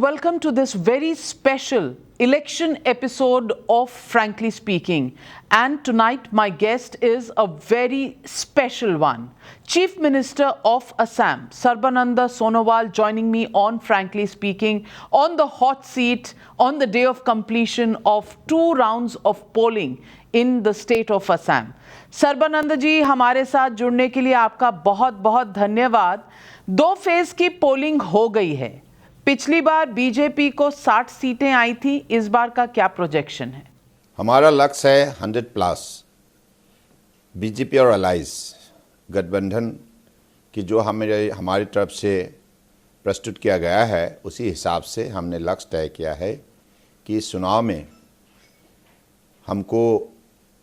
welcome to this very special election episode of Frankly Speaking. And tonight my guest is a very special one. Chief Minister of Assam, Sarbananda Sonowal, joining me on Frankly Speaking on the hot seat on the day of completion of 2 rounds of polling in the state of Assam. Sarbananda जी, हमारे साथ जुड़ने के लिए आपका बहुत बहुत धन्यवाद। 2 phase की पोलिंग हो गई है। पिछली बार बीजेपी को 60 सीटें आई थी, इस बार का क्या प्रोजेक्शन है? हमारा लक्ष्य है 100+। बीजेपी और अलाइज गठबंधन की जो हमारी तरफ से प्रस्तुत किया गया है, उसी हिसाब से हमने लक्ष्य तय किया है कि इस चुनाव में हमको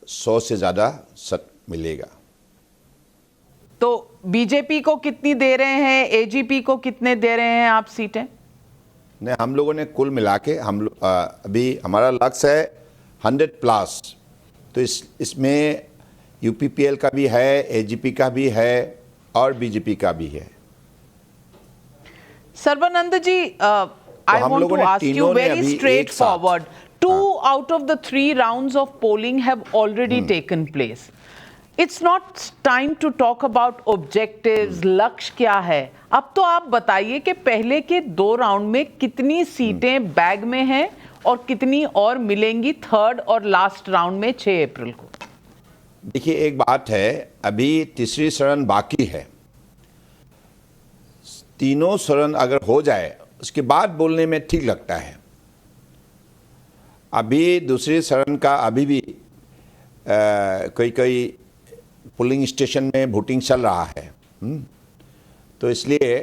100 से ज़्यादा सीट मिलेगा। तो बीजेपी को कितनी दे रहे हैं, एजीपी को कितने दे रहे हैं आप सीटें? नहीं, हम लोगों ने कुल मिला के अभी हमारा लक्ष्य है 100+। तो इसमें यूपीपीएल का भी है, एजीपी का भी है और बीजेपी का भी है। सर्बानंद जी, I want to ask you very straightforward. 2 out of the 3 rounds of polling have already taken place. It's not time to talk about objectives, लक्ष्य क्या है। अब तो आप बताइए कि पहले के 2 राउंड में कितनी सीटें बैग में हैं और कितनी और मिलेंगी थर्ड और लास्ट राउंड में 6 अप्रैल को। देखिए, एक बात है, अभी तीसरी चरण बाकी है। तीनों चरण अगर हो जाए उसके बाद बोलने में ठीक लगता है। अभी दूसरे चरण का अभी भी कई पोलिंग स्टेशन में वोटिंग चल रहा है। तो इसलिए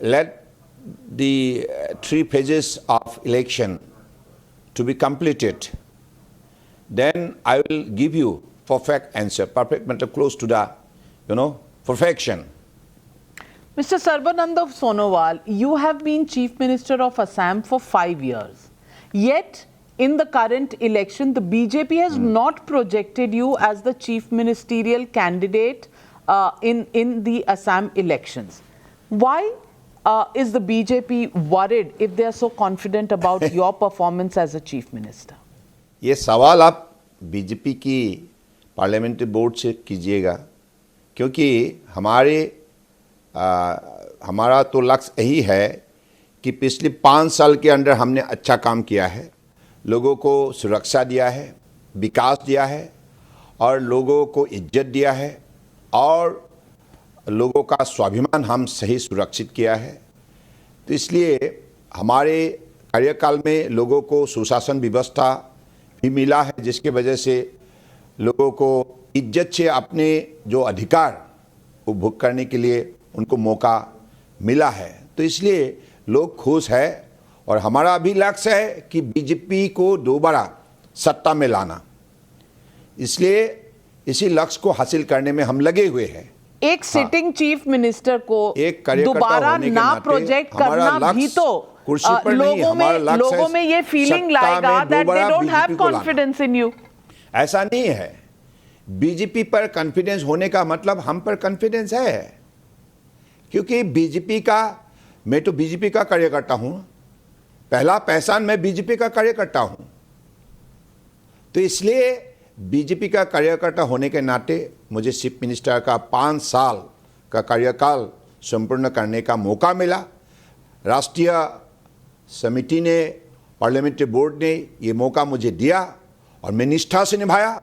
let the 3 phases of election to be completed, then I will give you perfect answer, perfect matter, close to the perfection. Mr. Sarbananda Sonowal, you have been Chief Minister of Assam for 5 years. Yet, in the current election, the BJP has not projected you as the chief ministerial candidate in the Assam elections. Why is the BJP worried if they are so confident about your performance as a chief minister? ये सवाल आप BJP की parliamentary board से कीजिएगा, क्योंकि हमारा तो लक्ष्य यही है कि पिछले 5 साल के अंदर हमने अच्छा काम किया है, लोगों को सुरक्षा दिया है, विकास दिया है और लोगों को इज्जत दिया है और लोगों का स्वाभिमान हम सही सुरक्षित किया है। तो इसलिए हमारे कार्यकाल में लोगों को सुशासन व्यवस्था भी मिला है, जिसके वजह से लोगों को इज्जत से अपने जो अधिकार उपभोग करने के लिए उनको मौका मिला है। तो इसलिए लोग खुश है और हमारा भी लक्ष्य है कि बीजेपी को दोबारा सत्ता में लाना। इसलिए इसी लक्ष्य को हासिल करने में हम लगे हुए हैं। एक सिटिंग चीफ मिनिस्टर को दोबारा ना प्रोजेक्ट करना भी तो लोगों में ये फीलिंग लाएगा that they don't have confidence in you. ऐसा नहीं है। बीजेपी पर कॉन्फिडेंस होने का मतलब हम पर कॉन्फिडेंस है, क्योंकि मैं तो बीजेपी का कार्यकर्ता हूं। पहला पहचान मैं बीजेपी का कार्यकर्ता हूं। तो इसलिए बीजेपी का कार्यकर्ता होने के नाते मुझे चीफ मिनिस्टर का 5 साल का कार्यकाल संपूर्ण करने का मौका मिला। राष्ट्रीय समिति ने, पार्लियामेंट्री बोर्ड ने ये मौका मुझे दिया और मैं निष्ठा से निभाया।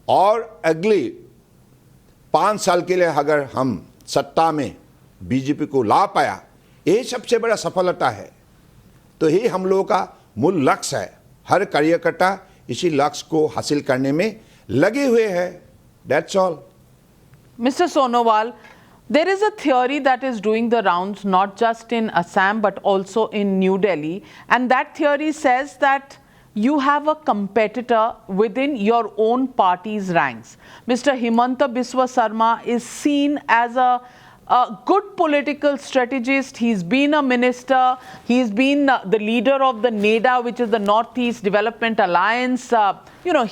और अगले 5 साल के लिए अगर हम सत्ता में बीजेपी को ला पाया, ये सबसे बड़ा सफलता है। तो यही हम लोगों का मूल लक्ष्य है। हर कार्यकर्ता इसी लक्ष्य को हासिल करने में लगे हुए हैं। That's all. Mr. Sonowal, there is a theory that is doing the rounds not just in Assam but also in New Delhi, and that theory says that you have a competitor within your own party's ranks. Mr. Himanta Biswa Sarma is seen as a a good political strategist. He's been a minister. He's been the leader of the NEDA, which is the Northeast Development Alliance.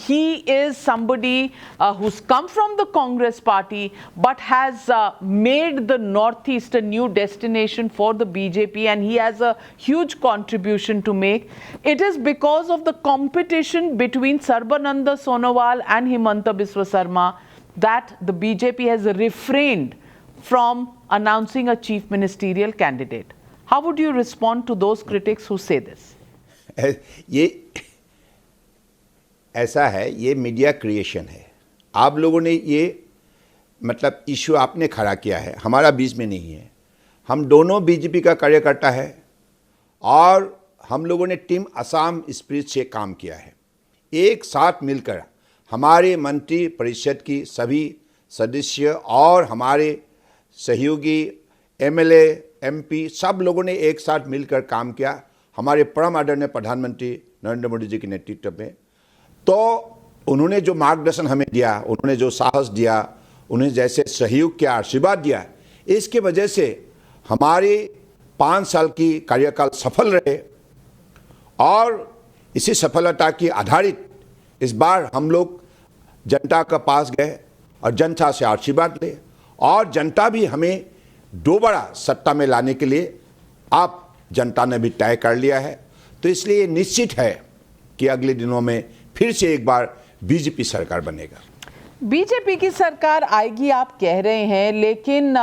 He is somebody who's come from the Congress party, but has made the Northeast a new destination for the BJP, and he has a huge contribution to make. It is because of the competition between Sarbananda Sonowal and Himanta Biswa Sarma that the BJP has refrained from announcing a chief ministerial candidate. How would you respond to those critics who say this? ये ऐसा है, ये media creation है. आप लोगों ने ये मतलब इश्यू आपने खड़ा किया है, हमारा बीच में नहीं है. हम दोनों बीजेपी का कार्यकर्ता है और हम लोगों ने टीम असम स्पिरिट से काम किया है. एक साथ मिलकर हमारे मंत्री परिषद की सभी सदस्य और हमारे सहयोगी एमएलए एमपी सब लोगों ने एक साथ मिलकर काम किया हमारे परम आदरणीय प्रधानमंत्री नरेंद्र मोदी जी के नेतृत्व में. तो उन्होंने जो मार्गदर्शन हमें दिया, उन्होंने जो साहस दिया, उन्हें जैसे सहयोग किया, आशीर्वाद दिया, इसके वजह से हमारे 5 साल की कार्यकाल सफल रहे. और इसी सफलता की आधारित इस बार हम लोग जनता के पास गए और जनता से आशीर्वाद ले, और जनता भी हमें दोबारा सत्ता में लाने के लिए आप जनता ने भी तय कर लिया है. तो इसलिए निश्चित है कि अगले दिनों में फिर से एक बार बीजेपी सरकार बनेगा. बीजेपी की सरकार आएगी आप कह रहे हैं, लेकिन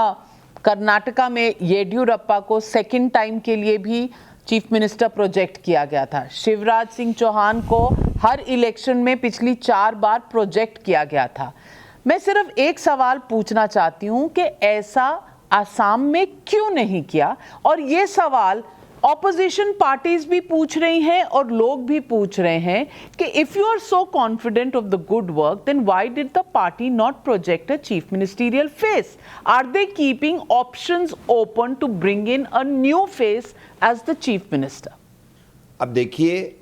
कर्नाटका में येडियुरप्पा को सेकंड टाइम के लिए भी चीफ मिनिस्टर प्रोजेक्ट किया गया था. शिवराज सिंह चौहान को हर इलेक्शन में पिछली 4 बार प्रोजेक्ट किया गया था. मैं सिर्फ एक सवाल पूछना चाहती हूं कि ऐसा असम में क्यों नहीं किया, और ये सवाल ऑपोजिशन पार्टीज भी पूछ रही हैं और लोग भी पूछ रहे हैं कि if you are so confident of the good work, then why did the party not project a chief ministerial face? Are they keeping options open to bring in a new face as the chief minister? अब देखिए,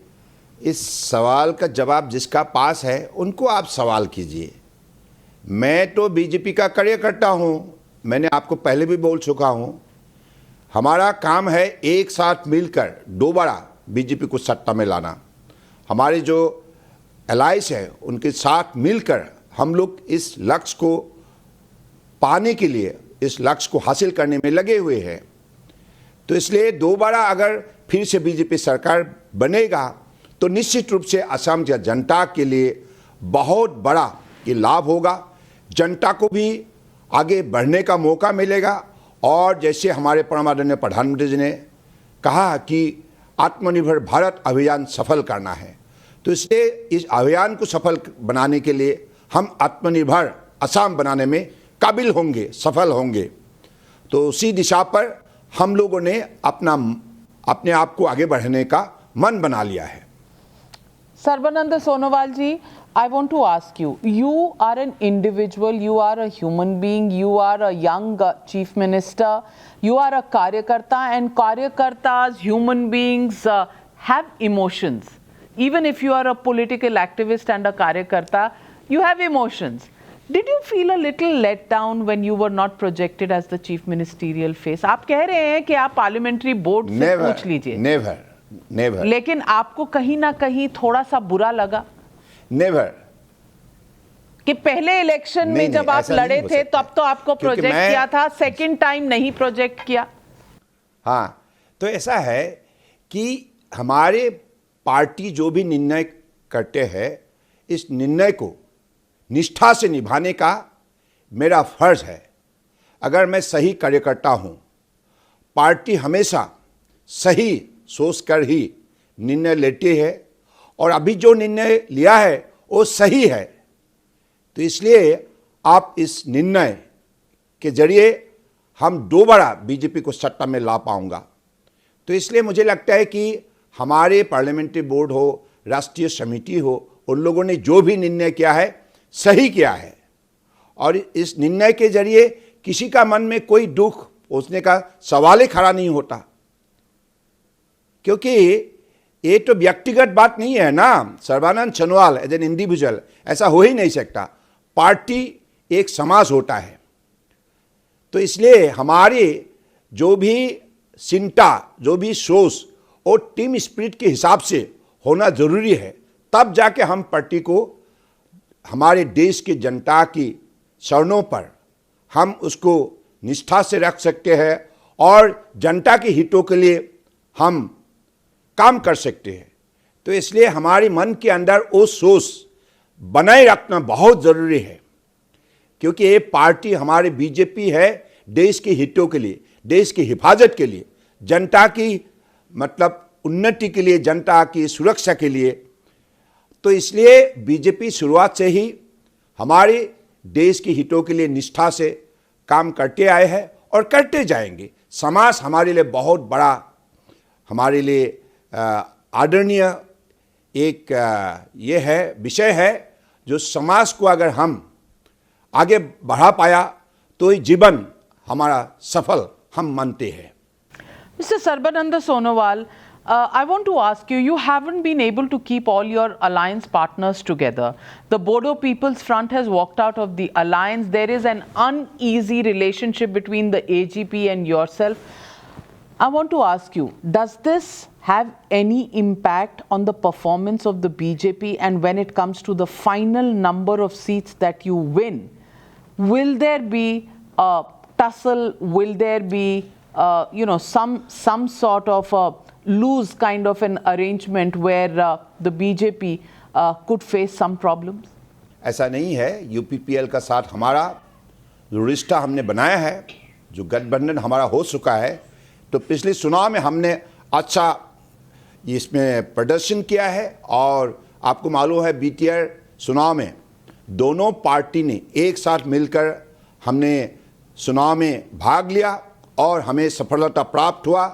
इस सवाल का जवाब जिसका पास है उनको आप सवाल कीजिए. मैं तो बीजेपी का कार्यकर्ता हूं, मैंने आपको पहले भी बोल चुका हूं. हमारा काम है एक साथ मिलकर दोबारा बीजेपी को सत्ता में लाना. हमारे जो अलायंस है उनके साथ मिलकर हम लोग इस लक्ष्य को पाने के लिए, इस लक्ष्य को हासिल करने में लगे हुए हैं. तो इसलिए दोबारा अगर फिर से बीजेपी सरकार बनेगा तो निश्चित रूप से असम की जनता के लिए बहुत बड़ा ये लाभ होगा. जनता को भी आगे बढ़ने का मौका मिलेगा. और जैसे हमारे परम आदरणीय प्रधानमंत्री जी ने कहा कि आत्मनिर्भर भारत अभियान सफल करना है, तो इसलिए इस अभियान को सफल बनाने के लिए हम आत्मनिर्भर असम बनाने में काबिल होंगे, सफल होंगे. तो उसी दिशा पर हम लोगों ने अपने आप को आगे बढ़ने का मन बना लिया है. Sarbananda Sonowal ji, I want to ask you, you are an individual, you are a human being, you are a young chief minister, you are a karyakarta, and karyakartas, human beings have emotions. Even if you are a political activist and a karyakarta, you have emotions. Did you feel a little let down when you were not projected as the chief ministerial face? आप कह रहे हैं कि आप parliamentary board से पूछ लीजिए. Never. लेकिन आपको कहीं ना कहीं थोड़ा सा बुरा लगा? नेवर. कि पहले इलेक्शन में जब आप लड़े थे तब तो आपको प्रोजेक्ट किया था, सेकंड टाइम नहीं प्रोजेक्ट किया. हाँ, तो ऐसा है कि हमारे पार्टी जो भी निर्णय करते हैं, इस निर्णय को निष्ठा से निभाने का मेरा फर्ज है. अगर मैं सही कार्यकर्ता हूं, पार्टी हमेशा सही सोचकर ही निर्णय लेती है, और अभी जो निर्णय लिया है वो सही है. तो इसलिए आप इस निर्णय के जरिए हम दोबारा बीजेपी को सत्ता में ला पाऊंगा. तो इसलिए मुझे लगता है कि हमारे पार्लियामेंट्री बोर्ड हो, राष्ट्रीय समिति हो, उन लोगों ने जो भी निर्णय किया है सही किया है. और इस निर्णय के जरिए किसी का मन में कोई दुख पहुंचने का सवाल ही खड़ा नहीं होता, क्योंकि ये तो व्यक्तिगत बात नहीं है ना. Sarbananda Sonowal as an individual, ऐसा हो ही नहीं सकता. पार्टी एक समाज होता है. तो तो इसलिए हमारे जो भी चिंता, जो भी सोच और टीम स्पिरिट के हिसाब से होना जरूरी है, तब जाके हम पार्टी को हमारे देश की जनता की चरणों पर हम उसको निष्ठा से रख सकते हैं और जनता के हितों के लिए हम काम कर सकते हैं। तो इसलिए हमारे मन के अंदर वो सोच बनाए रखना बहुत ज़रूरी है, क्योंकि ये पार्टी हमारे बीजेपी है देश के हितों के लिए, देश की हिफाजत के लिए, जनता की मतलब उन्नति के लिए, जनता की सुरक्षा के लिए। तो इसलिए बीजेपी शुरुआत से ही हमारे देश के हितों के लिए निष्ठा से काम करते आए हैं और करते जाएंगे। समाज हमारे लिए बहुत बड़ा, हमारे लिए आदरणीय एक ये है विषय है, जो समाज को अगर हम आगे बढ़ा पाया तो ये जीवन हमारा सफल हम मानते हैं। Mr. Sarbananda Sonowal, I want to ask you, you haven't been able to keep all your alliance partners together. The Bodo People's Front has walked out of the alliance. There is an uneasy relationship between the AGP and yourself. I want to ask you, does this have any impact on the performance of the BJP, and when it comes to the final number of seats that you win, will there be a tussle? Will there be some sort of a loose kind of an arrangement where the BJP could face some problems? ऐसा नहीं है। UPPL का साथ हमारा जो रिश्ता हमने बनाया है, जो गठबंधन हमारा हो चुका है, तो पिछले चुनाव में हमने अच्छा इसमें प्रदर्शन किया है। और आपको मालूम है बीटीआर चुनाव में दोनों पार्टी ने एक साथ मिलकर हमने चुनाव में भाग लिया और हमें सफलता प्राप्त हुआ।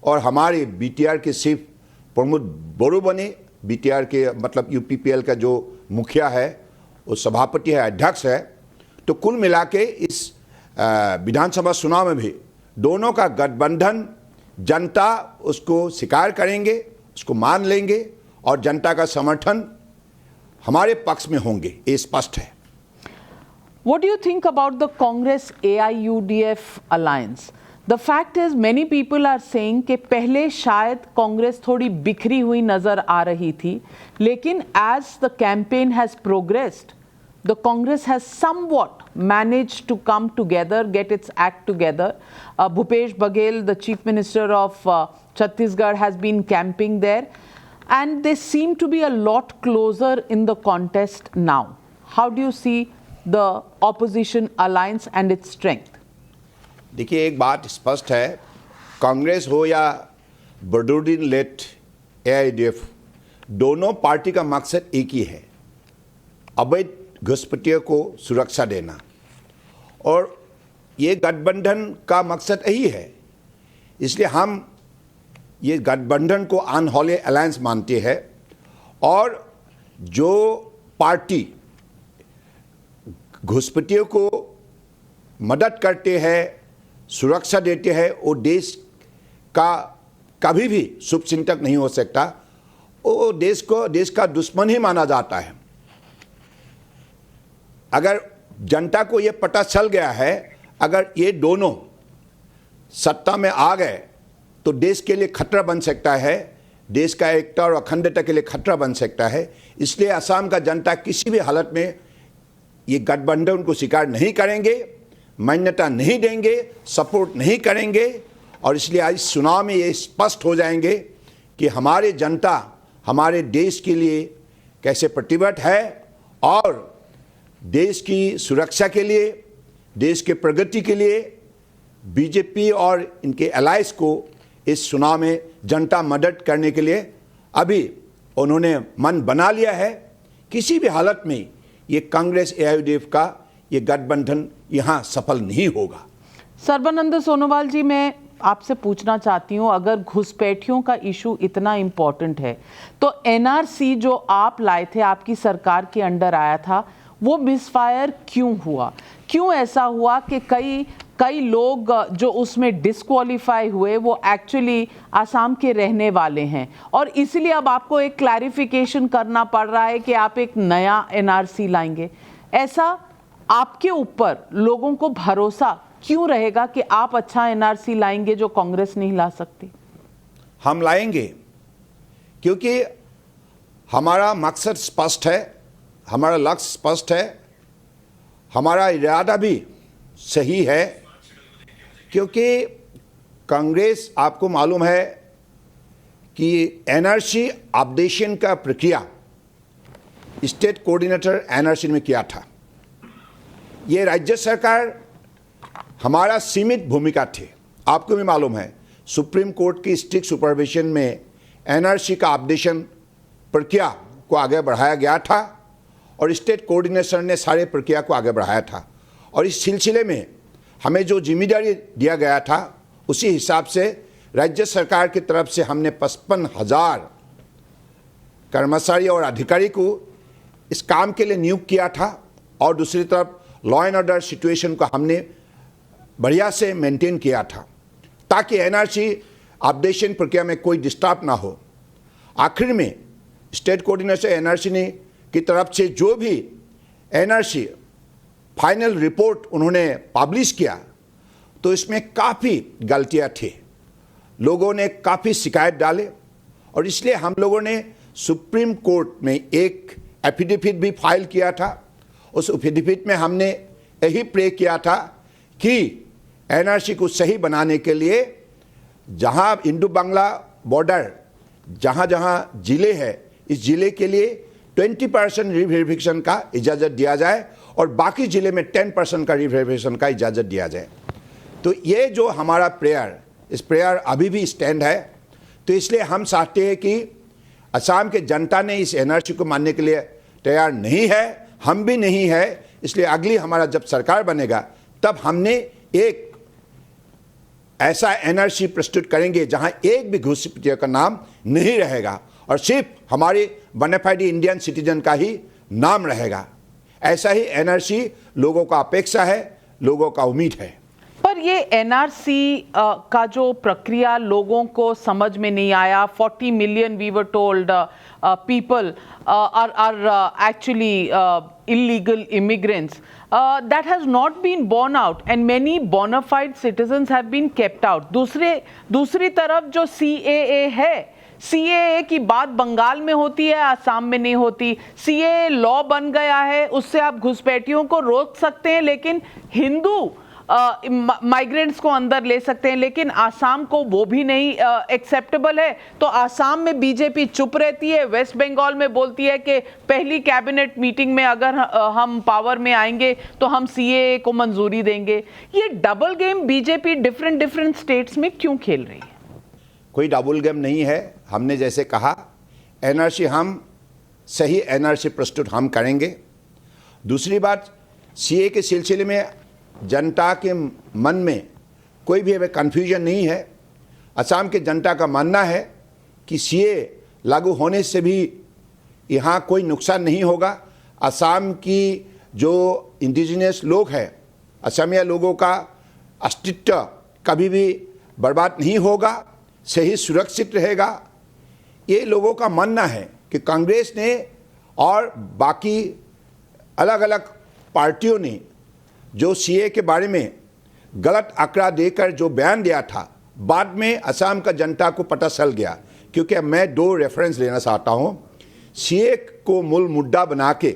और हमारे बीटीआर के सिर्फ प्रमोद बोरो बने, बीटीआर के मतलब यूपीपीएल का जो मुखिया है, वो सभापति है, अध्यक्ष है। तो कुल मिला के इस विधानसभा चुनाव में भी दोनों का गठबंधन जनता उसको स्वीकार करेंगे, उसको मान लेंगे और जनता का समर्थन हमारे पक्ष में होंगे, ये स्पष्ट है। What do you think about the Congress AIUDF alliance? The fact is, many people are saying कि पहले शायद कांग्रेस थोड़ी बिखरी हुई नजर आ रही थी, लेकिन as the campaign has progressed, the Congress has somewhat managed to come together, get its act together. Bhupesh Baghel, the Chief Minister of Chhattisgarh, has been camping there, and they seem to be a lot closer in the contest now. How do you see the opposition alliance and its strength? देखिए, एक बात स्पष्ट है, कांग्रेस हो या Badruddin late AIUDF, दोनों party का मकसद एक ही है, अवैध घुसपैठियों को सुरक्षा देना। और ये गठबंधन का मकसद यही है। इसलिए हम ये गठबंधन को अनहोली अलायंस मानते हैं। और जो पार्टी घुसपैठियों को मदद करते हैं, सुरक्षा देते हैं, वो देश का कभी भी शुभचिंतक नहीं हो सकता, वो देश का दुश्मन ही माना जाता है। अगर जनता को ये पता चल गया है, अगर ये दोनों सत्ता में आ गए तो देश के लिए खतरा बन सकता है, देश का एकता और अखंडता के लिए खतरा बन सकता है। इसलिए असम का जनता किसी भी हालत में ये गठबंधन को स्वीकार नहीं करेंगे, मान्यता नहीं देंगे, सपोर्ट नहीं करेंगे। और इसलिए आज चुनाव में ये स्पष्ट हो जाएंगे कि हमारे जनता हमारे देश के लिए कैसे प्रतिबद्ध है और देश की सुरक्षा के लिए, देश के प्रगति के लिए बीजेपी और इनके अलायंस को इस चुनाव में जनता मदद करने के लिए अभी उन्होंने मन बना लिया है। किसी भी हालत में ये कांग्रेस एआईयूडीएफ का ये गठबंधन यहाँ सफल नहीं होगा। सर्बानंद सोनोवाल जी, मैं आपसे पूछना चाहती हूँ, अगर घुसपैठियों का इशू इतना इम्पोर्टेंट है तो एनआरसी जो आप लाए थे, आपकी सरकार के अंडर आया था, वो मिसफायर क्यों हुआ? क्यों ऐसा हुआ कि कई लोग जो उसमें डिस्क्वालीफाई हुए वो एक्चुअली आसाम के रहने वाले हैं, और इसलिए अब आपको एक क्लैरिफिकेशन करना पड़ रहा है कि आप एक नया एनआरसी लाएंगे। ऐसा आपके ऊपर लोगों को भरोसा क्यों रहेगा कि आप अच्छा एनआरसी लाएंगे जो कांग्रेस नहीं ला सकती? हम लाएंगे क्योंकि हमारा मकसद स्पष्ट है, हमारा लक्ष्य स्पष्ट है, हमारा इरादा भी सही है। क्योंकि कांग्रेस, आपको मालूम है कि एनआरसी अपडेशन का प्रक्रिया स्टेट कोऑर्डिनेटर एनआरसी में किया था। ये राज्य सरकार हमारा सीमित भूमिका थी। आपको भी मालूम है सुप्रीम कोर्ट की स्ट्रिक्ट सुपरविजन में एनआरसी का अपडेशन प्रक्रिया को आगे बढ़ाया गया था और स्टेट कोऑर्डिनेशन ने सारे प्रक्रिया को आगे बढ़ाया था। और इस सिलसिले में हमें जो जिम्मेदारी दिया गया था उसी हिसाब से राज्य सरकार की तरफ से हमने 55,000 कर्मचारी और अधिकारी को इस काम के लिए नियुक्त किया था। और दूसरी तरफ लॉ एंड ऑर्डर सिचुएशन को हमने बढ़िया से मेंटेन किया था ताकि एनआरसी अपडेशन प्रक्रिया में कोई डिस्टर्ब ना हो। आखिर में स्टेट कोऑर्डिनेशन एनआरसी ने की तरफ से जो भी एनआरसी फाइनल रिपोर्ट उन्होंने पब्लिश किया तो इसमें काफ़ी गलतियां थी। लोगों ने काफ़ी शिकायत डाले और इसलिए हम लोगों ने सुप्रीम कोर्ट में एक एफिडेविट भी फाइल किया था। उस एफिडेविट में हमने यही प्रे किया था कि एनआरसी को सही बनाने के लिए जहां इंडो बांग्ला बॉर्डर जहां जहां जिले हैं, इस जिले के लिए 20% रिवेरिफिकेशन का इजाज़त दिया जाए और बाकी जिले में 10% का रिवेरिफिकेशन का इजाज़त दिया जाए। तो ये जो हमारा प्रेयर, इस प्रेयर अभी भी स्टैंड है। तो इसलिए हम चाहते हैं कि असम के जनता ने इस एनआरसी को मानने के लिए तैयार नहीं है, हम भी नहीं है। इसलिए अगली हमारा जब सरकार बनेगा तब हमने एक ऐसा एनआरसी प्रस्तुत करेंगे जहां एक भी घुसपैठियों का नाम नहीं रहेगा और सिर्फ हमारे बोनाफाइड इंडियन सिटीजन का ही नाम रहेगा। ऐसा ही एनआरसी लोगों का अपेक्षा है, लोगों का उम्मीद है। पर ये एनआरसी का जो प्रक्रिया लोगों को समझ में नहीं आया। 40 million we were told people are actually illegal immigrants. That has not been borne out and many bona fide citizens have been kept out. दूसरी तरफ जो CAA है, CAA की बात बंगाल में होती है, आसाम में नहीं होती। CAA लॉ बन गया है, उससे आप घुसपैठियों को रोक सकते हैं लेकिन हिंदू माइग्रेंट्स को अंदर ले सकते हैं, लेकिन आसाम को वो भी नहीं एक्सेप्टेबल है। तो आसाम में बीजेपी चुप रहती है, वेस्ट बंगाल में बोलती है कि पहली कैबिनेट मीटिंग में अगर हम पावर में आएंगे तो हम सीएए को मंजूरी देंगे। ये double game BJP different states में क्यों खेल रही है? कोई डबल गेम नहीं है। हमने जैसे कहा एनआरसी, हम सही एनआरसी प्रस्तुत हम करेंगे। दूसरी बात, सीए के सिलसिले में जनता के मन में कोई भी कन्फ्यूजन नहीं है। असम के जनता का मानना है कि सीए लागू होने से भी यहाँ कोई नुकसान नहीं होगा। असम की जो इंडिजिनियस लोग हैं, असमिया लोगों का अस्तित्व कभी भी बर्बाद नहीं होगा, सही सुरक्षित रहेगा। ये लोगों का मानना है कि कांग्रेस ने और बाकी अलग अलग पार्टियों ने जो सीए के बारे में गलत आंकड़ा देकर जो बयान दिया था, बाद में असम का जनता को पता चल गया। क्योंकि मैं 2 रेफरेंस लेना चाहता हूं। सीए को मूल मुद्दा बना के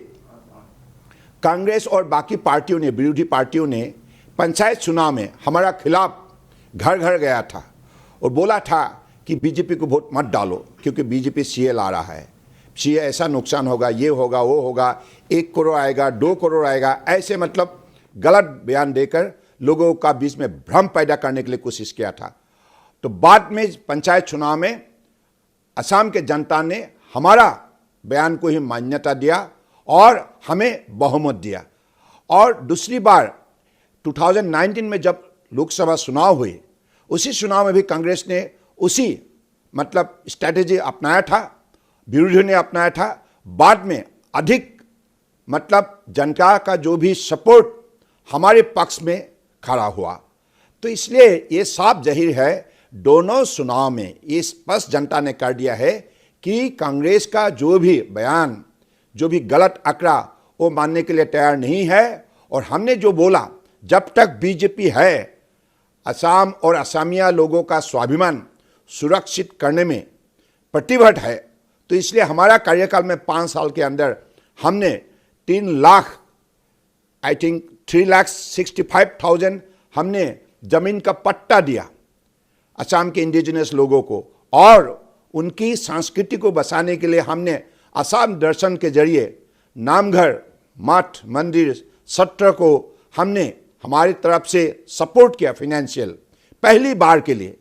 कांग्रेस और बाकी पार्टियों ने, विरोधी पार्टियों ने पंचायत चुनाव में हमारा खिलाफ घर घर गया था और बोला था कि बीजेपी को वोट मत डालो क्योंकि बीजेपी सीए ला रहा है, सीए ऐसा नुकसान होगा, ये होगा, वो होगा, 1 करोड़ आएगा, 2 करोड़ आएगा, ऐसे मतलब गलत बयान देकर लोगों का बीच में भ्रम पैदा करने के लिए कोशिश किया था। तो बाद में पंचायत चुनाव में असम के जनता ने हमारा बयान को ही मान्यता दिया और हमें बहुमत दिया। और दूसरी बार 2019 में जब लोकसभा चुनाव हुए, उसी चुनाव में भी कांग्रेस ने उसी मतलब स्ट्रैटेजी अपनाया था, विरोधियों ने अपनाया था। बाद में अधिक मतलब जनता का जो भी सपोर्ट हमारे पक्ष में खड़ा हुआ। तो इसलिए ये साफ जाहिर है, दोनों चुनाव में ये स्पष्ट जनता ने कर दिया है कि कांग्रेस का जो भी बयान, जो भी गलत आंकड़ा, वो मानने के लिए तैयार नहीं है। और हमने जो बोला, जब तक बीजेपी है असम और असमिया लोगों का स्वाभिमान सुरक्षित करने में प्रतिबद्ध है। तो इसलिए हमारा कार्यकाल में 5 साल के अंदर हमने 3 लाख आई थिंक 3,65,000 हमने जमीन का पट्टा दिया असम के इंडिजिनस लोगों को, और उनकी संस्कृति को बचाने के लिए हमने असम दर्शन के जरिए नामघर, मठ, मंदिर, सत्र को हमने हमारी तरफ से सपोर्ट किया फाइनेंशियल पहली बार के लिए।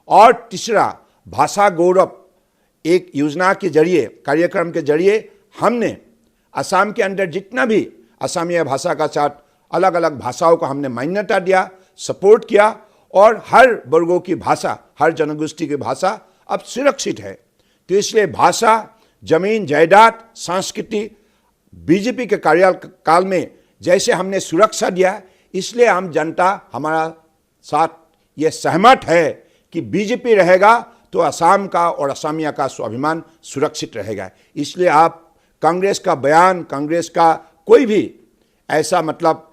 और तीसरा, भाषा गौरव एक योजना के जरिए, कार्यक्रम के जरिए हमने असम के अंदर जितना भी असमिया भाषा का साथ अलग अलग भाषाओं को हमने मान्यता दिया, सपोर्ट किया, और हर वर्गों की भाषा, हर जनगोष्ठी की भाषा अब सुरक्षित है। तो इसलिए भाषा, जमीन, जायदाद, संस्कृति बीजेपी के कार्यकाल में जैसे हमने सुरक्षा दिया, इसलिए हम जनता हमारा साथ ये सहमत है कि बीजेपी रहेगा तो असम का और असमिया का स्वाभिमान सुरक्षित रहेगा। इसलिए आप कांग्रेस का बयान, कांग्रेस का कोई भी ऐसा मतलब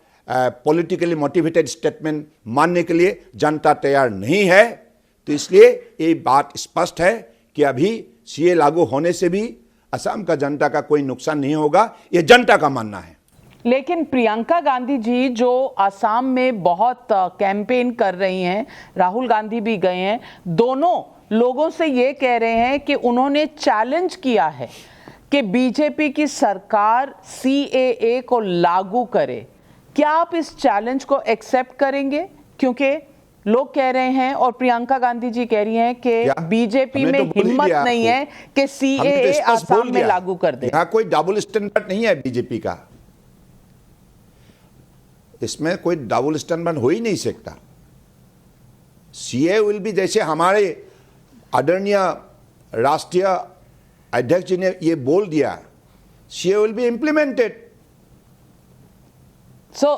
पॉलिटिकली मोटिवेटेड स्टेटमेंट मानने के लिए जनता तैयार नहीं है। तो इसलिए ये बात स्पष्ट है कि अभी सीए लागू होने से भी असम का जनता का कोई नुकसान नहीं होगा, ये जनता का मानना है। लेकिन प्रियंका गांधी जी जो असम में बहुत कैंपेन कर रही हैं, राहुल गांधी भी गए हैं, दोनों लोगों से ये कह रहे हैं कि उन्होंने चैलेंज किया है कि बीजेपी की सरकार सीएए को लागू करे। क्या आप इस चैलेंज को एक्सेप्ट करेंगे? क्योंकि लोग कह रहे हैं और प्रियंका गांधी जी कह रही हैं कि बीजेपी में हिम्मत नहीं है कि सीएए असम में लागू कर दे। यहाँ कोई डबल स्टैंडर्ड नहीं है बीजेपी का, इसमें कोई डबल स्टैंडर्ड हो ही नहीं सकता। सीए विल बी, जैसे हमारे आदरणीय राष्ट्रीय अध्यक्ष जी ने ये बोल दिया, CA will be implemented. So,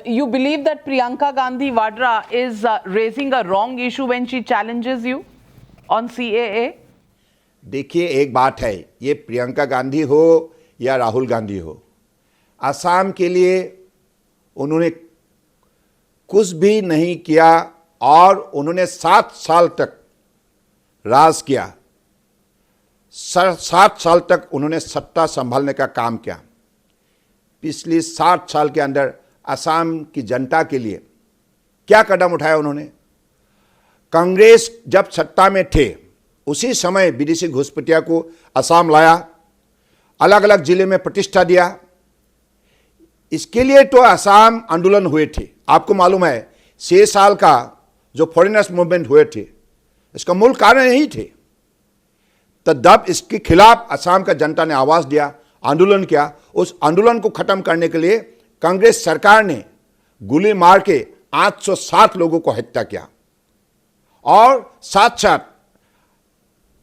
you believe that Priyanka Gandhi Vadra is raising a wrong issue when she challenges you on CAA? देखिए, एक बात है, ये प्रियंका गांधी हो या राहुल गांधी हो, असम के लिए उन्होंने कुछ भी नहीं किया और उन्होंने 7 साल तक राज किया, 7 साल तक उन्होंने सत्ता संभालने का काम किया। पिछले 60 साल के अंदर असम की जनता के लिए क्या कदम उठाया उन्होंने? कांग्रेस जब सत्ता में थे उसी समय विदेशी घुसपैठिया को असम लाया, अलग अलग जिले में प्रतिष्ठा दिया। इसके लिए तो असम आंदोलन हुए थे। आपको मालूम है 6 साल का जो फॉरेनर्स मूवमेंट हुए थे, इसका मूल कारण यही थे। तो जब इसके खिलाफ असम का जनता ने आवाज दिया, आंदोलन किया, उस आंदोलन को खत्म करने के लिए कांग्रेस सरकार ने गोली मार के 807 लोगों को हत्या किया, और साथ साथ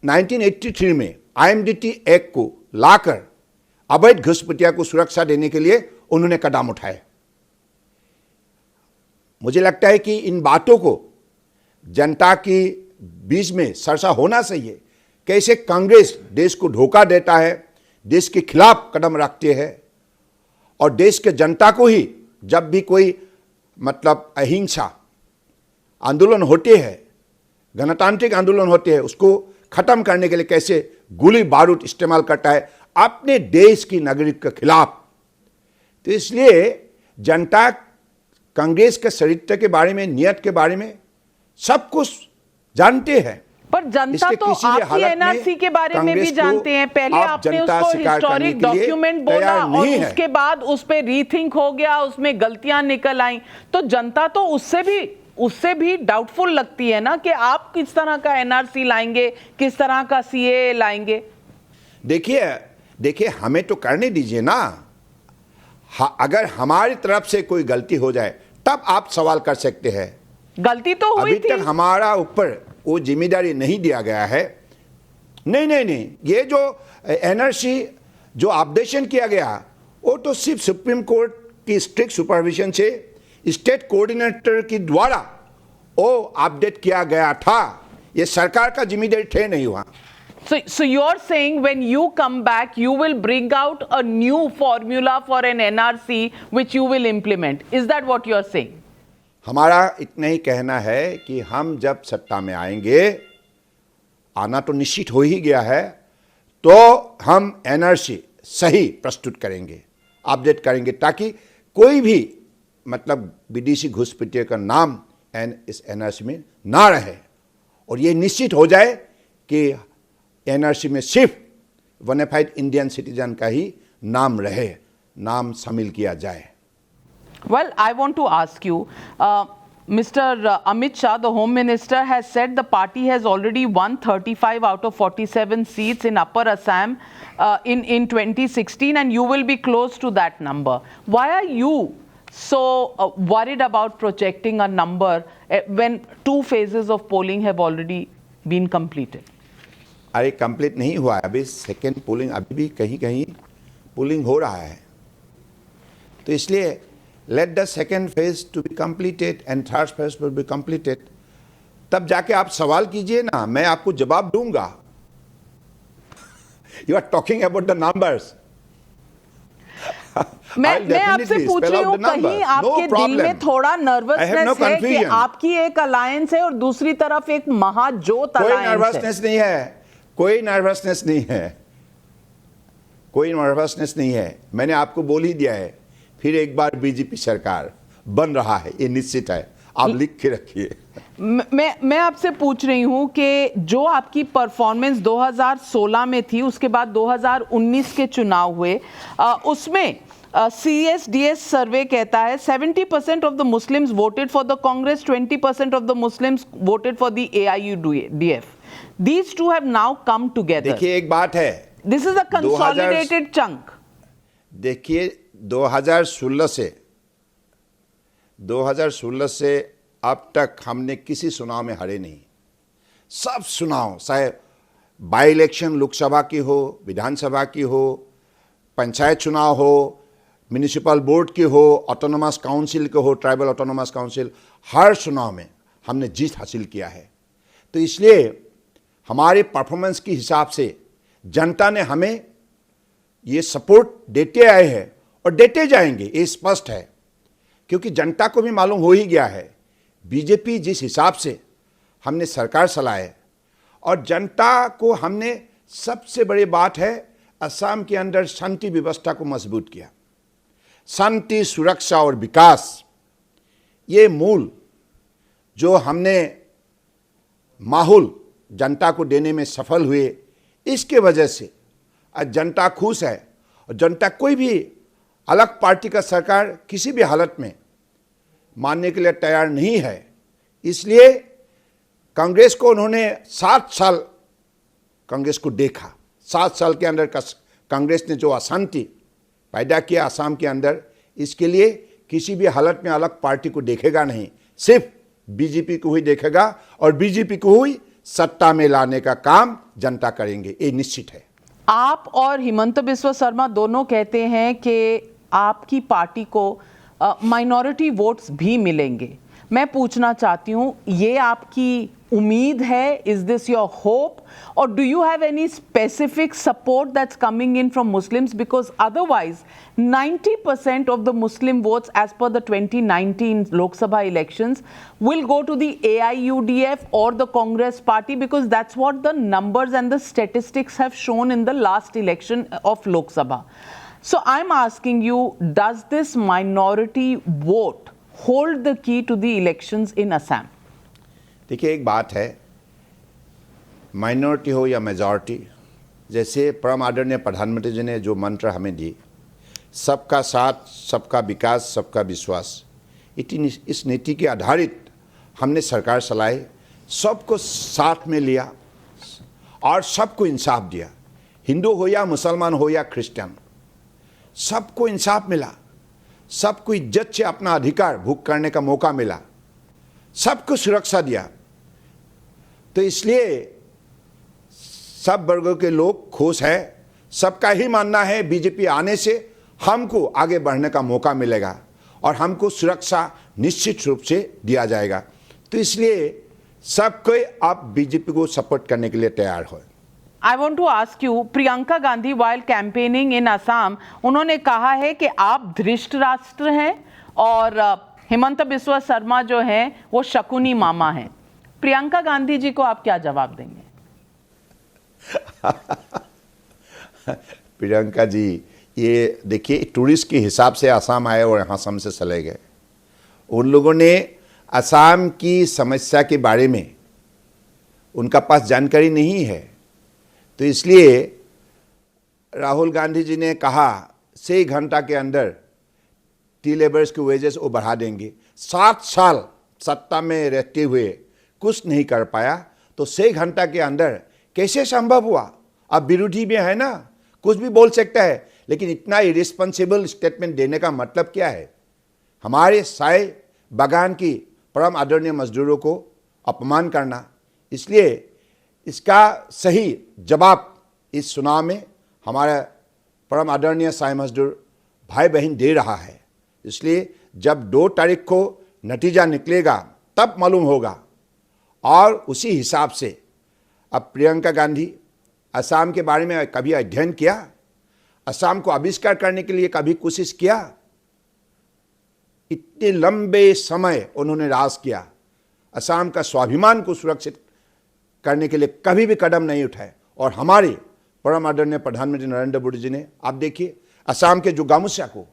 1983 में आईएमडीटी एक्ट को लाकर अवैध घुसपैठिया को सुरक्षा देने के लिए उन्होंने कदम उठाए। मुझे लगता है कि इन बातों को जनता की बीच में चर्चा होना चाहिए। कैसे कांग्रेस देश को धोखा देता है, देश के खिलाफ कदम रखते हैं, और देश के जनता को ही जब भी कोई मतलब अहिंसा आंदोलन होते हैं, गणतांत्रिक आंदोलन होते हैं, उसको खत्म करने के लिए कैसे गोली बारूद इस्तेमाल करता है अपने देश की नागरिक के खिलाफ। तो इसलिए जनता कांग्रेस के चरित्र के बारे में, नियत के बारे में सब कुछ जानते हैं। पर जनता तो आपकी एनआरसी के बारे में भी जानते हैं। पहले आपने उसको हिस्टोरिक डॉक्यूमेंट बोला और उसके बाद उस पे रीथिंक हो गया, उसमें गलतियां निकल आई, तो जनता तो उससे भी डाउटफुल लगती है ना कि आप किस तरह का एनआरसी लाएंगे, किस तरह का सीए लाएंगे। देखिए हमें तो करने दीजिए ना। अगर हमारी तरफ से कोई गलती हो जाए तब आप सवाल कर सकते हैं। गलती तो हुई थी, अभी तक हमारा ऊपर वो जिम्मेदारी नहीं दिया गया है। नहीं, ये जो एनआरसी जो अपडेशन किया गया वो तो सिर्फ सुप्रीम कोर्ट की स्ट्रिक्ट सुपरविजन से स्टेट कोऑर्डिनेटर के द्वारा वो अपडेट किया गया था। ये सरकार का जिम्मेदारी थे नहीं हुआ। So you're saying when you come back, you will bring out a new formula for an NRC which you will implement. Is that what you're saying? हमारा इतना ही कहना है कि हम जब सत्ता में आएंगे, आना तो निश्चित हो ही गया है, तो हम एनआरसी सही प्रस्तुत करेंगे, अपडेट करेंगे, ताकि कोई भी मतलब विदेशी घुसपैठियों का नाम इस एनआरसी में ना रहे, और ये निश्चित हो जाए कि एनआरसी में सिर्फ वनफाइड इंडियन सिटीजन का ही नाम रहे, नाम शामिल किया जाए. Well, I want to ask you, Mr. Amit Shah, the Home Minister, has said the party has already won 35 out of 47 seats in Upper Assam in 2016, and you will be close to that number. Why are you so worried about projecting a number when 2 phases of polling have already been completed? अरे complete नहीं हुआ है, अभी second polling, अभी भी कहीं कहीं polling हो रहा है, तो इसलिए let the second phase to be completed and third phase will be completed, तब जाके आप सवाल कीजिए ना, मैं आपको जवाब दूंगा. You are talking about the numbers. मैं आपसे पूछ रही हूँ, कहीं आपके दिल में थोड़ा नर्वसनेस है कि आपकी एक अलायंस है और दूसरी तरफ एक महाजोत अलायंस है? कोई नर्वसनेस नहीं है, कोई नर्वसनेस नहीं है, कोई नर्वसनेस नहीं है. मैंने आपको बोल ही दिया है, फिर एक बार बीजेपी सरकार बन रहा है, ये निश्चित है, आप लिख के रखिए. मैं आपसे पूछ रही हूं कि जो आपकी परफॉर्मेंस 2016 में थी, उसके बाद 2019 के चुनाव हुए, उसमें CSDS सर्वे कहता है 70% of the Muslims voted for the Congress, 20% of the Muslims voted for the AIUDF. These two have now come together. देखिए एक बात है, This is a consolidated chunk. देखिए 2016 से अब तक हमने किसी चुनाव में हारे नहीं. सब चुनाव, चाहे बाई इलेक्शन लोकसभा की हो, विधानसभा की हो, पंचायत चुनाव हो, म्यूनिसिपल बोर्ड की हो, ऑटोनोमस काउंसिल के हो, ट्राइबल ऑटोनोमस काउंसिल, हर चुनाव में हमने जीत हासिल किया है. तो इसलिए हमारे परफॉर्मेंस के हिसाब से जनता ने हमें ये सपोर्ट देते आए हैं और देते जाएंगे, ये स्पष्ट है, क्योंकि जनता को भी मालूम हो ही गया है बीजेपी जिस हिसाब से हमने सरकार चलाए, और जनता को हमने, सबसे बड़ी बात है, असम के अंदर शांति व्यवस्था को मजबूत किया. शांति, सुरक्षा और विकास, ये मूल जो हमने माहौल जनता को देने में सफल हुए, इसके वजह से आज जनता खुश है, और जनता कोई भी अलग पार्टी का सरकार किसी भी हालत में मानने के लिए तैयार नहीं है. इसलिए कांग्रेस को उन्होंने 7 साल कांग्रेस को देखा, 7 साल के अंदर कांग्रेस ने जो अशांति पैदा किया असम के अंदर, इसके लिए किसी भी हालत में अलग पार्टी को देखेगा नहीं, सिर्फ बीजेपी को ही देखेगा, और बीजेपी को ही सत्ता में लाने का काम जनता करेंगे, ये निश्चित है. आप और हिमंत बिस्वा शर्मा दोनों कहते हैं कि आपकी पार्टी को माइनॉरिटी वोट्स भी मिलेंगे. मैं पूछना चाहती हूं, ये आपकी उम्मीद है? इज दिस योर होप, और do you have any specific support that's coming in from Muslims? Because otherwise 90% of the Muslim votes as per the 2019 Lok Sabha elections will go to the AIUDF or the Congress party, because that's what the numbers and the statistics have shown in the last election of Lok Sabha. So I'm asking you, does this minority vote hold the key to the elections in Assam? देखिए एक बात है, minority हो या majority, जैसे परम आदरणीय प्रधानमंत्री जी ने जो मंत्र हमें दी, सबका साथ, सबका विकास, सबका विश्वास, इस नीति के आधारित हमने सरकार चलाई, सबको साथ में लिया और सबको इंसाफ दिया. हिंदू हो या मुसलमान हो या क्रिश्चियन, सबको इंसाफ मिला, सबको इज्जत से अपना अधिकार भोग करने का मौका मिला, सबको सुरक्षा दिया. तो इसलिए सब वर्गों के लोग खुश हैं. सबका ही मानना है बीजेपी आने से हमको आगे बढ़ने का मौका मिलेगा और हमको सुरक्षा निश्चित रूप से दिया जाएगा. तो इसलिए सब कोई आप बीजेपी को सपोर्ट करने के लिए तैयार हो. I want to ask you, Priyanka Gandhi while campaigning in Assam, उन्होंने कहा है कि आप धृष्ट राष्ट्र हैं और हेमंत बिस्वा शर्मा जो हैं वो शकुनी मामा हैं। प्रियंका गांधी जी को आप क्या जवाब देंगे? प्रियंका जी, ये देखिए, टूरिस्ट के हिसाब से असम आए और यहाँ असम से चले गए। उन लोगों ने असम की समस्या के बारे में उनका पास जानकारी नहीं है, तो इसलिए राहुल गांधी जी ने कहा 6 घंटा के अंदर टी लेबर्स के वेजेस वो बढ़ा देंगे। 7 साल सत्ता में रहते हुए कुछ नहीं कर पाया, तो 6 घंटा के अंदर कैसे संभव हुआ? अब विरोधी में है ना, कुछ भी बोल सकता है, लेकिन इतना इरिस्पॉन्सिबल स्टेटमेंट देने का मतलब क्या है? हमारे चाय बागान की परम आदरणीय मजदूरों को अपमान करना। इसलिए इसका सही जवाब इस चुनाव में हमारा परम आदरणीय चाय मजदूर भाई बहन दे रहा है। इसलिए जब 2 तारीख को नतीजा निकलेगा तब मालूम होगा, और उसी हिसाब से अब प्रियंका गांधी असम के बारे में कभी अध्ययन किया? असम को आविष्कार करने के लिए कभी कोशिश किया? इतने लंबे समय उन्होंने राज किया, असम का स्वाभिमान को सुरक्षित करने के लिए कभी भी कदम नहीं उठाए। और हमारे परम आदरणीय प्रधानमंत्री नरेंद्र मोदी जी ने, आप देखिए, असम के जो गामूसिया को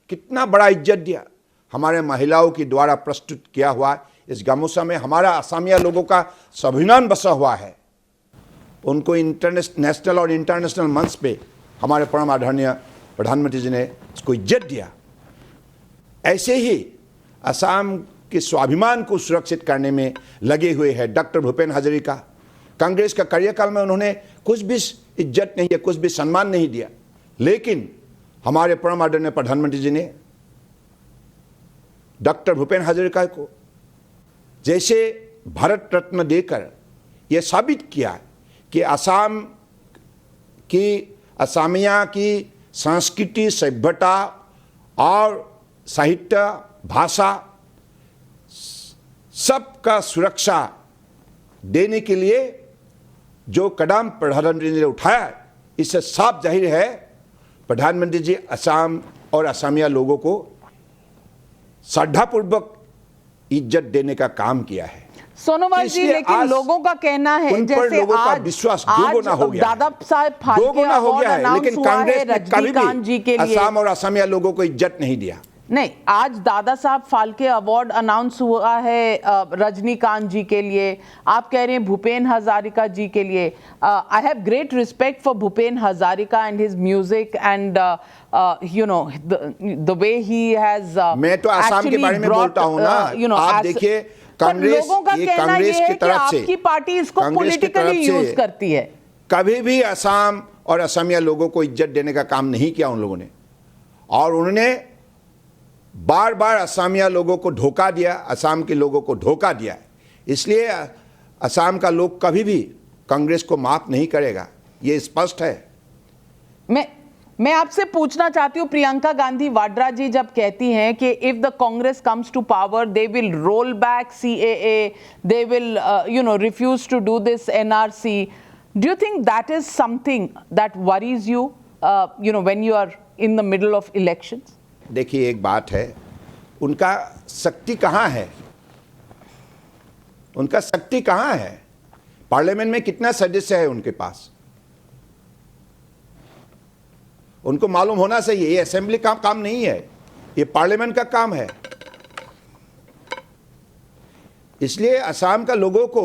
कितना बड़ा इज्जत दिया। हमारे महिलाओं के द्वारा प्रस्तुत किया हुआ इस गामूसिया में हमारा असमिया लोगों का स्वाभिमान बसा हुआ है। उनको नेशनल और इंटरनेशनल मंच पे हमारे परम आदरणीय प्रधानमंत्री जी ने उसको इज्जत दिया। ऐसे ही असम के स्वाभिमान को सुरक्षित करने में लगे हुए हैं डॉक्टर भूपेन हजारिका। कांग्रेस का कार्यकाल में उन्होंने कुछ भी इज्जत नहीं दिया, कुछ भी सम्मान नहीं दिया, लेकिन हमारे परम आदरणीय प्रधानमंत्री जी ने डॉक्टर भूपेन हजारिका को जैसे भारत रत्न देकर यह साबित किया कि असम की असमिया की संस्कृति, सभ्यता और साहित्य, भाषा सबका सुरक्षा देने के लिए जो कदम प्रधानमंत्री ने उठाया, इससे साफ जाहिर है प्रधानमंत्री जी असम और असमिया लोगों को श्रद्धापूर्वक इज्जत देने का काम किया है। सोनोवाल जी, लेकिन लोगों का कहना है जैसे लोगों का आज विश्वास दोगुना हो गया, दादा साहब फाल्के हो गया है, लेकिन कांग्रेस ने कभी रजनीकांत जी के भी लिए असम और असमिया लोगों को इज्जत नहीं दिया। नहीं, आज दादा साहब फाल्के अवार्ड अनाउंस हुआ है रजनीकांत जी के लिए, आप कह रहे हैं भूपेन हजारिका जी के लिए। I have great respect for Bhupen Hazarika and his music and you know the way he has मैं तो असम के बारे में बोलता हूं ना, आप देखिए कांग्रेस की तरफ से आपकी पार्टी इसको पॉलिटिकली यूज करती है। कभी भी असम और असमिया लोगों को इज्जत देने का काम नहीं किया उन लोगों ने, और उन्होंने बार बार असमिया लोगों को धोखा दिया, असम के लोगों को धोखा दिया। इसलिए असम का लोग कभी भी कांग्रेस को माफ नहीं करेगा, ये स्पष्ट है। मैं आपसे पूछना चाहती हूँ, प्रियंका गांधी वाड्रा जी जब कहती हैं कि if the Congress comes to power they will roll back CAA, they will refuse to do this NRC, do you think that is something that worries you when you are in the middle of elections? देखिए, एक बात है, उनका शक्ति कहाँ है? उनका शक्ति कहाँ है? पार्लियामेंट में कितना सदस्य है उनके पास? उनको मालूम होना चाहिए ये असेंबली का काम नहीं है, ये पार्लियामेंट का काम है। इसलिए असम का लोगों को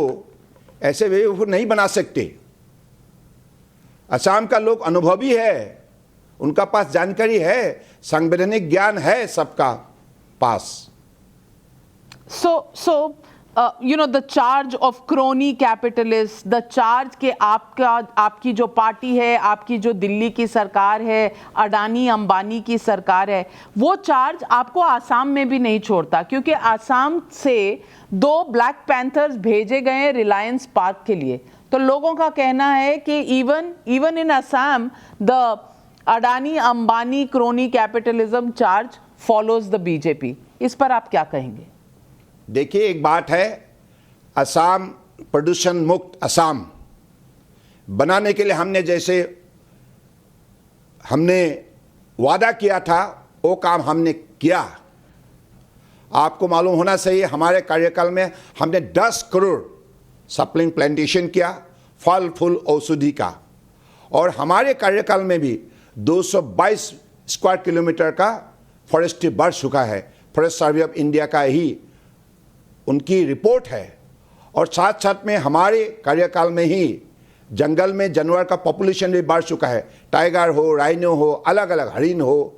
ऐसे बेवकूफ नहीं बना सकते। असम का लोग अनुभवी है, उनका पास जानकारी है, संवैधानिक ज्ञान है सबका पास। So the charge of crony capitalists, the charge के आपकी जो पार्टी है, आपकी जो दिल्ली की सरकार है, अडानी अंबानी की सरकार है, वो चार्ज आपको आसाम में भी नहीं छोड़ता, क्योंकि आसाम से 2 ब्लैक पैंथर्स भेजे गए हैं रिलायंस पार्क के लिए। तो लोगों का कहना है कि even in Assam the Adani Ambani crony capitalism charge follows the BJP. इस पर आप क्या कहेंगे? देखिए, एक बात है, असम प्रदूषण मुक्त असम बनाने के लिए हमने वादा किया था वो काम हमने किया। आपको मालूम होना चाहिए हमारे कार्यकाल में हमने 10 करोड़ सप्लिंग प्लांटेशन किया फल फूल औषधि का, और हमारे कार्यकाल में भी 222 स्क्वायर किलोमीटर का फॉरेस्ट्री बढ़ चुका है। फॉरेस्ट सर्वे ऑफ इंडिया का ही उनकी रिपोर्ट है। और साथ साथ में हमारे कार्यकाल में ही जंगल में जानवर का पॉपुलेशन भी बढ़ चुका है, टाइगर हो, राइनो हो, अलग अलग हरिण हो।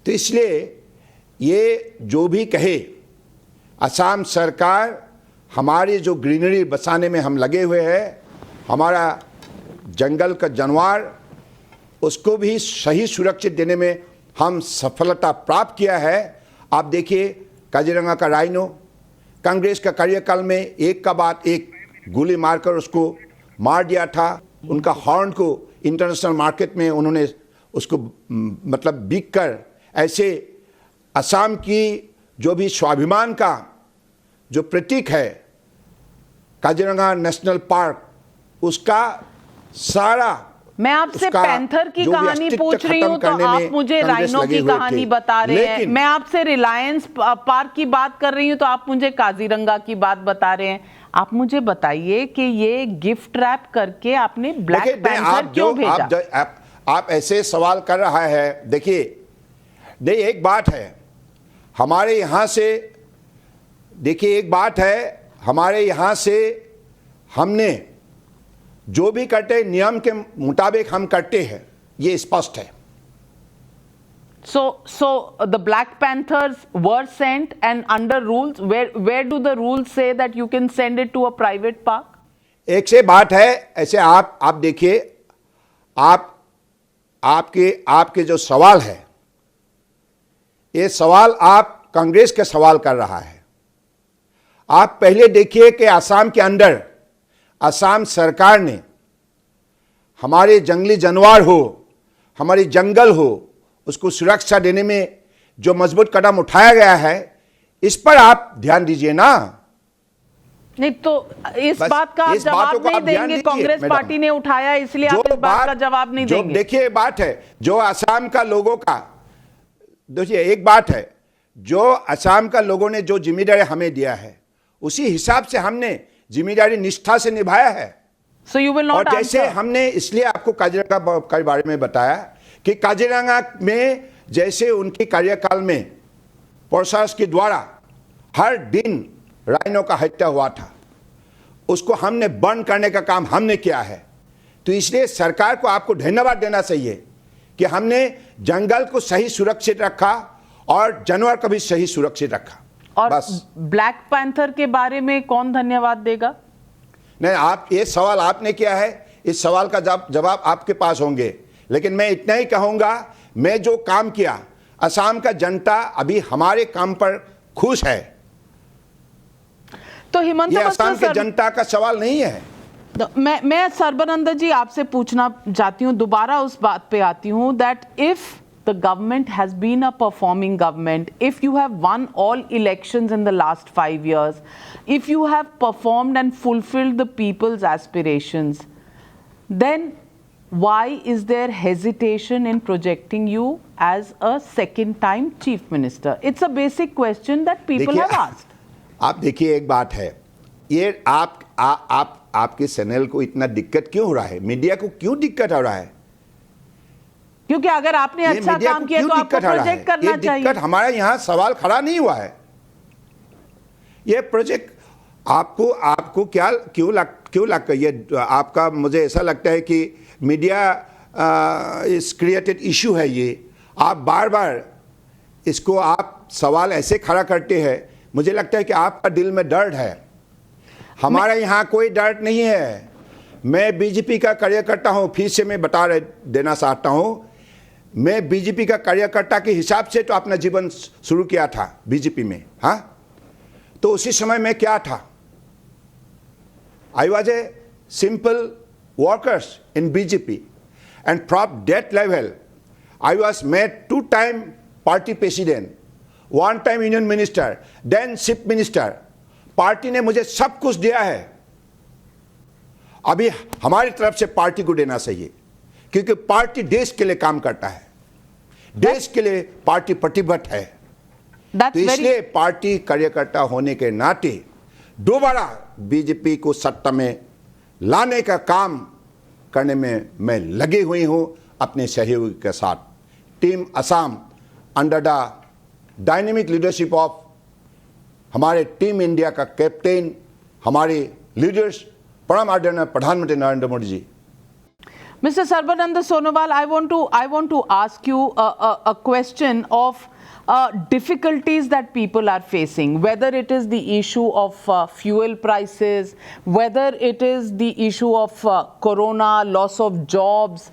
तो इसलिए ये जो भी कहे, असम सरकार हमारी जो ग्रीनरी बचाने में हम लगे हुए हैं, हमारा जंगल का जानवर उसको भी सही सुरक्षित देने में हम सफलता प्राप्त किया है। आप देखिए काजीरंगा का राइनो, कांग्रेस का कार्यकाल में एक का बाद एक गोली मारकर उसको मार दिया था। उनका हॉर्न को इंटरनेशनल मार्केट में उन्होंने उसको मतलब बिक कर, ऐसे असम की जो भी स्वाभिमान का जो प्रतीक है काजीरंगा नेशनल पार्क, उसका सारा, मैं आपसे पैंथर की कहानी पूछ रही हूं तो आप मुझे राइनो की कहानी बता रहे हैं। मैं आपसे रिलायंस पार्क की बात कर रही हूं तो आप मुझे काजीरंगा की बात बता रहे हैं। आप मुझे बताइए कि ये गिफ्ट रैप करके आपने ब्लैक पैंथर क्यों भेजा? आप ऐसे सवाल कर रहा है। देखिए एक बात है हमारे यहाँ से, देखिए एक बात है हमारे यहाँ से हमने जो भी करते नियम के मुताबिक हम करते हैं, ये स्पष्ट है। So the Black Panthers were sent and under rules. Where do the rules say that you can send it to a private park? एक से बात है, ऐसे आप देखिए, आपके जो सवाल है, ये सवाल आप कांग्रेस के सवाल कर रहा है। आप पहले देखिए कि असम के अंदर असम सरकार ने हमारे जंगली जानवर हो, हमारी जंगल हो, उसको सुरक्षा देने में जो मजबूत कदम उठाया गया है, इस पर आप ध्यान दीजिए ना। नहीं तो इस बात का आप जवाब नहीं देंगे? कांग्रेस पार्टी ने उठाया इसलिए आप इस बात का जवाब नहीं देंगे? देखिए बात है जो असम का लोगों का, देखिए एक बात है जो असम का लोगों ने जो जिम्मेदारी हमें दिया है, उसी हिसाब से हमने जिम्मेदारी निष्ठा से निभाया है। So you will not और जैसे answer. हमने इसलिए आपको काजीरंगा के बारे में बताया कि काजीरंगा में जैसे उनकी कार्यकाल में प्रशासन के द्वारा हर दिन राइनो का हत्या हुआ था, उसको हमने बंद करने का काम हमने किया है। तो इसलिए सरकार को आपको धन्यवाद देना चाहिए कि हमने जंगल को सही सुरक्षित रखा और जानवर को भी सही सुरक्षित रखा। और ब्लैक पैंथर के बारे में कौन धन्यवाद देगा? नहीं, आप ये सवाल आपने किया है, इस सवाल का जवाब आपके पास होंगे। लेकिन मैं इतना ही कहूंगा, मैं जो काम किया, असम का जनता अभी हमारे काम पर खुश है। तो हिमंता ये असम की जनता का सवाल नहीं है। मैं सर्बानंद जी आपसे पूछना चाहती हूँ, दोबारा उस बात पे आती हूँ that if the government has been a performing government, if you have won all elections in the last 5 years, if you have performed and fulfilled the people's aspirations, then why is there hesitation in projecting you as a second time chief minister? It's a basic question that people have asked. आप देखिए एक बात है, ये आपके channel को इतना दिक्कत क्यों हो रहा है, मीडिया को क्यों दिक्कत हो रहा है? क्योंकि अगर आपने अच्छा काम किया तो आपको प्रोजेक्ट करना चाहिए। दिक्कत हमारे यहाँ सवाल खड़ा नहीं हुआ है। ये प्रोजेक्ट आपको क्या क्यों लगता है? ये आपका, मुझे ऐसा लगता है कि मीडिया इस क्रिएटेड इशू है। ये आप बार बार इसको आप सवाल ऐसे खड़ा करते हैं, मुझे लगता है कि आपका दिल में दर्द है। हमारे यहाँ कोई दर्द नहीं है। मैं बीजेपी का कार्यकर्ता हूँ, फिर से मैं देना चाहता हूँ, मैं बीजेपी का कार्यकर्ता के हिसाब से तो अपना जीवन शुरू किया था बीजेपी में। हाँ, तो उसी समय में क्या था, I was a simple workers in BJP and from that level I was made 2 time party president, 1 time union minister, then chief minister. Party ने मुझे सब कुछ दिया है अभी हमारी तरफ से पार्टी को देना चाहिए, क्योंकि पार्टी देश के लिए काम करता है, देश के लिए पार्टी प्रतिबद्ध है। तो इसलिए पार्टी कार्यकर्ता होने के नाते दोबारा बीजेपी को सत्ता में लाने का काम करने में मैं लगी हुई हूं अपने सहयोगी के साथ। Team Assam under the dynamic leadership of हमारे टीम इंडिया का कैप्टन, हमारे लीडर्स, परम आदरणीय प्रधानमंत्री Narendra Modi ji. Mr. Sarbananda Sonowal, I want to ask you a question of difficulties that people are facing, whether it is the issue of fuel prices, whether it is the issue of corona, loss of jobs,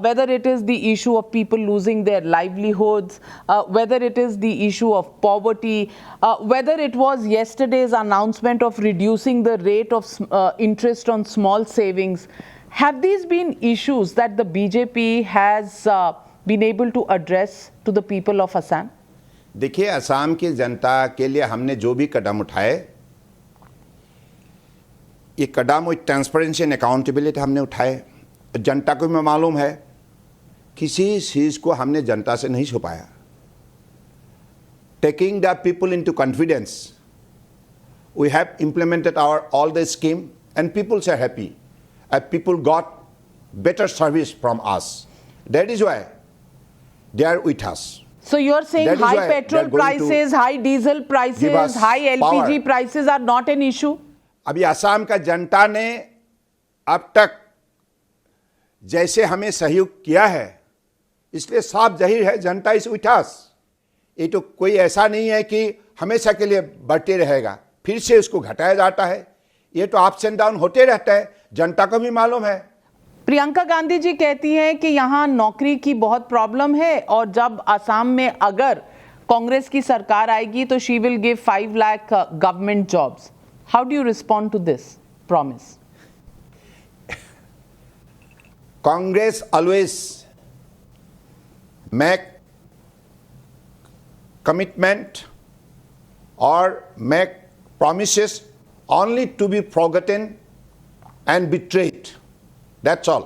whether it is the issue of people losing their livelihoods, whether it is the issue of poverty, whether it was yesterday's announcement of reducing the rate of interest on small savings. Have these been issues that the BJP has been able to address to the people of Assam? देखिए, असम की जनता के लिए हमने जो भी कदम उठाए, ये कदम with transparency and accountability हमने उठाए। जनता को भी मालूम है, किसी चीज़ को हमने जनता से नहीं छुपाया। Taking the people into confidence, we have implemented our all the scheme and peoples are happy. People got better service from us. That is why they are with us. So you're saying high petrol prices, high diesel prices, high LPG prices are not an issue? अभी असम का जनता ने अब तक जैसे हमें सहयोग किया है, इसलिए साफ जाहिर है जनता इस with us। ये तो कोई ऐसा नहीं है कि हमेशा के लिए बढ़ते रहेगा, फिर से उसको घटाया जाता है। ये तो अप्स एंड डाउन होते रहता है, जनता को भी मालूम है। प्रियंका गांधी जी कहती हैं कि यहाँ नौकरी की बहुत प्रॉब्लम है और जब असम में अगर कांग्रेस की सरकार आएगी तो she will give 5 lakh government jobs. How do you respond to this promise? Congress always make commitment और make promises only to be forgotten and betrayed, that's all।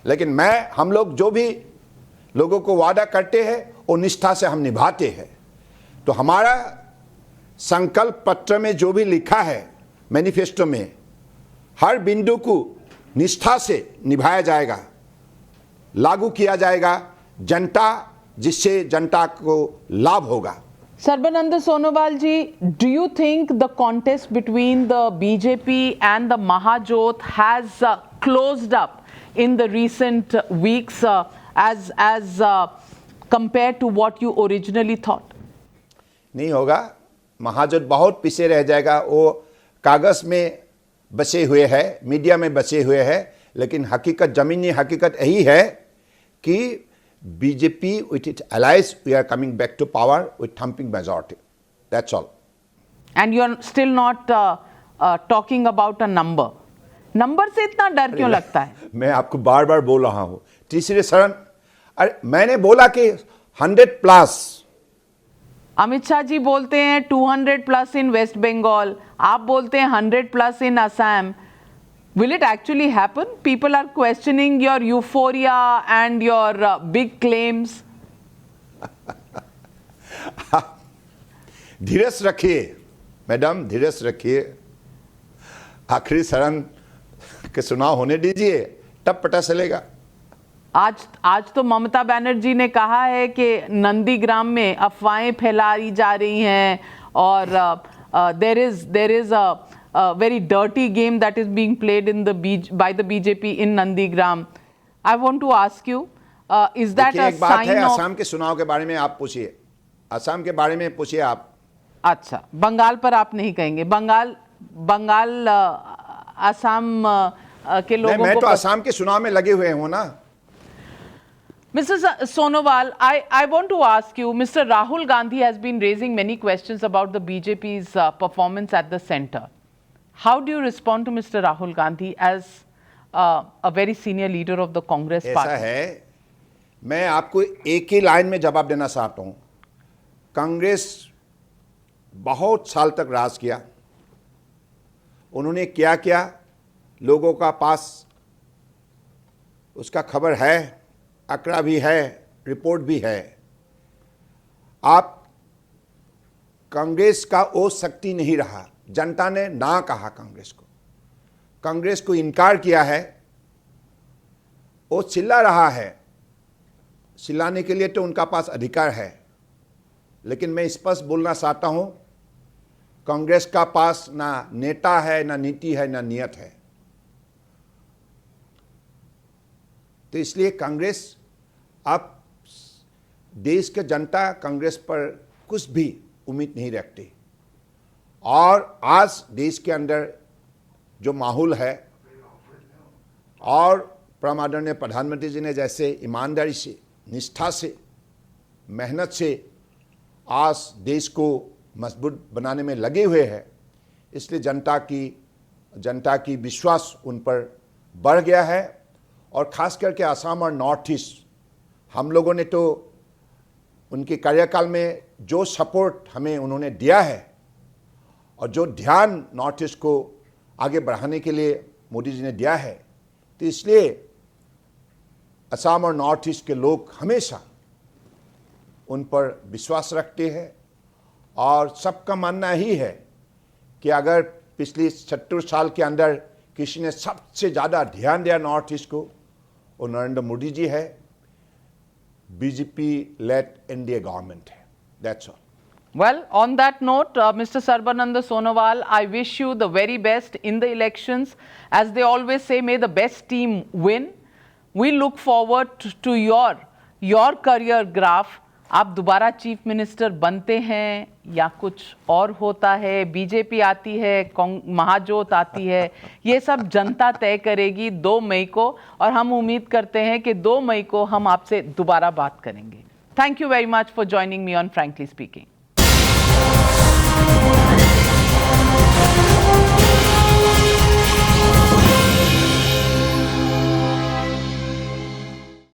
लेकिन हम लोग जो भी लोगों को वादा करते हैं वो निष्ठा से हम निभाते हैं। तो हमारा संकल्प पत्र में जो भी लिखा है, मैनिफेस्टो में, हर बिंदु को निष्ठा से निभाया जाएगा, लागू किया जाएगा, जिससे जनता को लाभ होगा। Sarbananda Sonowal ji, do you think the contest between the BJP and the Mahajot has closed up in the recent weeks as compared to what you originally thought? नहीं होगा, महाजोत बहुत पीछे रह जाएगा। वो कागज में बचे हुए है, मीडिया में बचे हुए है, लेकिन हकीकत, जमीनी हकीकत यही है कि BJP with its allies, we are coming back to power with thumping majority. That's all. And you are still not talking about a number. Number से इतना डर क्यों लगता है? मैं आपको बार बार बोल रहा हूं, तीसरे शरण, अरे मैंने बोला कि 100+। अमित शाह जी बोलते हैं 200+ इन वेस्ट बंगाल, आप बोलते हैं 100+ इन Assam. Will it actually happen? People are questioning your euphoria and your big claims. धीरज रखिए मैडम, धीरज रखिए। आखिरी चरण के चुनाव होने दीजिए, तब पता चलेगा। आज तो ममता बनर्जी ने कहा है कि नंदीग्राम में अफवाहें फैलाई जा रही हैं और there is a very dirty game that is being played by the BJP in Nandigram. I want to ask you, is that a एक बात है, sign of? असम के चुनाव के बारे में आप पूछिए, असम के बारे में पूछिए आप। अच्छा, बंगाल पर आप नहीं कहेंगे? बंगाल असम के लोगों को मैं तो असम के चुनाव में लगे हुए हूं ना। Mr. Sonowal, I want to ask you, Mr. Rahul Gandhi has been raising many questions about the BJP's performance at the center. How do you respond to Mr. Rahul Gandhi as a very senior leader of the Congress party? ऐसा है, मैं आपको एक ही line में जवाब देना चाहता हूं। कांग्रेस बहुत साल तक राज किया, उन्होंने क्या किया लोगों का पास उसका खबर है, आंकड़ा भी है, रिपोर्ट भी है। आप कांग्रेस का वो शक्ति नहीं रहा। जनता ने ना कहा कांग्रेस को इनकार किया है। वो चिल्ला रहा है, चिल्लाने के लिए तो उनका पास अधिकार है, लेकिन मैं स्पष्ट बोलना चाहता हूं, कांग्रेस का पास ना नेता है, ना नीति है, ना नियत है। तो इसलिए कांग्रेस, अब देश के जनता कांग्रेस पर कुछ भी उम्मीद नहीं रखती। और आज देश के अंदर जो माहौल है, और परम आदरणीय प्रधानमंत्री जी ने जैसे ईमानदारी से, निष्ठा से, मेहनत से आज देश को मजबूत बनाने में लगे हुए हैं, इसलिए जनता की विश्वास उन पर बढ़ गया है। और खास करके असम और नॉर्थ ईस्ट, हम लोगों ने तो उनके कार्यकाल में जो सपोर्ट हमें उन्होंने दिया है और जो ध्यान नॉर्थ ईस्ट को आगे बढ़ाने के लिए मोदी जी ने दिया है, तो इसलिए असम और नॉर्थ ईस्ट के लोग हमेशा उन पर विश्वास रखते हैं। और सबका मानना ही है कि अगर पिछले 70 साल के अंदर किसी ने सबसे ज़्यादा ध्यान दिया नॉर्थ ईस्ट को, वो नरेंद्र मोदी जी है, बीजेपी लेड एनडीए गवर्नमेंट है। That's all. Well, on that note, Mr. Sarbananda Sonowal, I wish you the very best in the elections. As they always say, may the best team win. We look forward to your career graph. आप दोबारा chief minister बनते हैं या कुछ और होता है, BJP आती है, महाजोत आती है, ये सब जनता तय करेगी 2 मई को। और हम उम्मीद करते हैं कि 2 मई को हम आपसे दोबारा बात करेंगे। Thank you very much for joining me on Frankly Speaking.